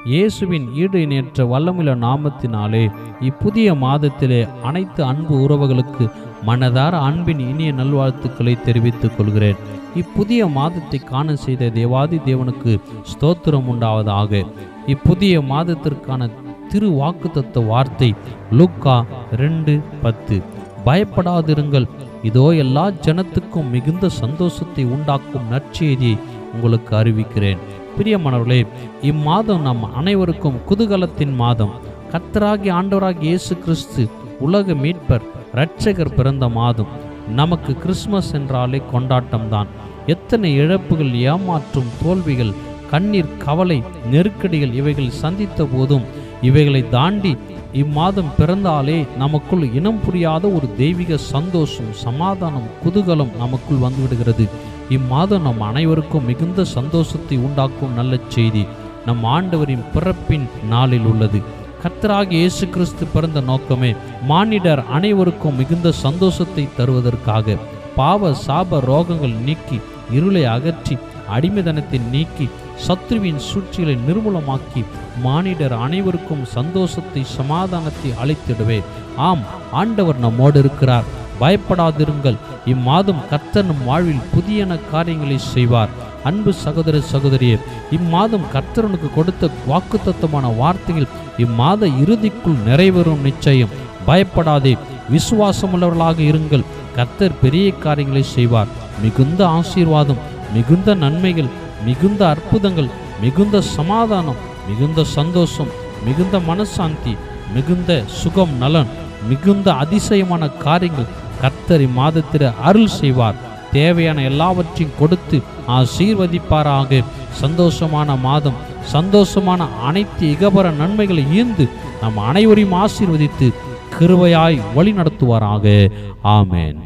இயேசுவின் ஈடு இணையற்ற வல்லமுள்ள நாமத்தினாலே இப்புதிய மாதத்திலே அனைத்து அன்பு உறவுகளுக்கு மனதார அன்பின் இனிய நல்வாழ்த்துக்களை தெரிவித்துக் கொள்கிறேன். இப்புதிய மாதத்தை காண செய்த தேவாதி தேவனுக்கு ஸ்தோத்திரம் உண்டாவதாக. இப்புதிய மாதத்திற்கான திரு வாக்குத்தத்த வார்த்தை லூக்கா 2:10. பயப்படாதிருங்கள், இதோ எல்லா ஜனத்துக்கும் மிகுந்த சந்தோஷத்தை உண்டாக்கும் நற்செய்தியை உங்களுக்கு அறிவிக்கிறேன். பிரியமானவர்களே, இம்மாதம் நம் அனைவருக்கும் குதூகலத்தின் மாதம். கர்த்தராகிய ஆண்டவராகிய இயேசு கிறிஸ்து உலக மீட்பர் இரட்சகர் பிறந்த மாதம். நமக்கு கிறிஸ்மஸ் என்றாலே கொண்டாட்டம்தான். எத்தனை இழப்புகள், ஏமாற்றும், தோல்விகள், கண்ணீர், கவலை, நெருக்கடிகள் இவைகள் சந்தித்த போதும் இவைகளை தாண்டி இம்மாதம் பிறந்தாலே நமக்குள் இனம் புரியாத ஒரு தெய்வீக சந்தோஷம், சமாதானம், குதூகலம் நமக்குள் வந்துவிடுகிறது. இம்மாதம் நம் அனைவருக்கும் மிகுந்த சந்தோஷத்தை உண்டாக்கும் நல்ல செய்தி நம் ஆண்டவரின் பிறப்பின் நாளில் உள்ளது. கர்த்தராகிய இயேசு கிறிஸ்து பிறந்த நோக்கமே மானிடர் அனைவருக்கும் மிகுந்த சந்தோஷத்தை தருவதற்காக. பாவ சாப ரோகங்கள் நீக்கி, இருளை அகற்றி, அடிமைதனத்தை நீக்கி, சத்ருவின் சூழ்ச்சிகளை நிர்மூலமாக்கி மானிடர் அனைவருக்கும் சந்தோஷத்தை, சமாதானத்தை அளித்திடவே. ஆம், ஆண்டவர் நம்மோடு இருக்கிறார். பயப்படாதிருங்கள். இம்மாதம் கர்த்தர் நம் வாழ்வில் புதியன காரியங்களை செய்வார். அன்பு சகோதர சகோதரியே, இம்மாதம் கர்த்தரனுக்கு கொடுத்த வாக்குத்தத்தமான வார்த்தைகள் இம்மாத இறுதிக்குள் நிறைவேறும் நிச்சயம். பயப்படாதே, விசுவாசமுள்ளவர்களாக இருங்கள். கர்த்தர் பெரிய காரியங்களை செய்வார். மிகுந்த ஆசீர்வாதம், மிகுந்த நன்மைகள், மிகுந்த அற்புதங்கள், மிகுந்த சமாதானம், மிகுந்த சந்தோஷம், மிகுந்த மனசாந்தி, மிகுந்த சுகம், நலன், மிகுந்த அதிசயமான காரியங்கள் கர்த்தர் இம்மாதத்தில் அருள் செய்வார். தேவையான எல்லாவற்றையும் கொடுத்து ஆசீர்வதிப்பாராக. சந்தோஷமான மாதம், சந்தோஷமான அனைத்து இகபர நன்மைகளை ஈர்ந்து நம் அனைவரையும் ஆசீர்வதித்து கிருபையாய் வழி நடத்துவாராக. ஆமென்.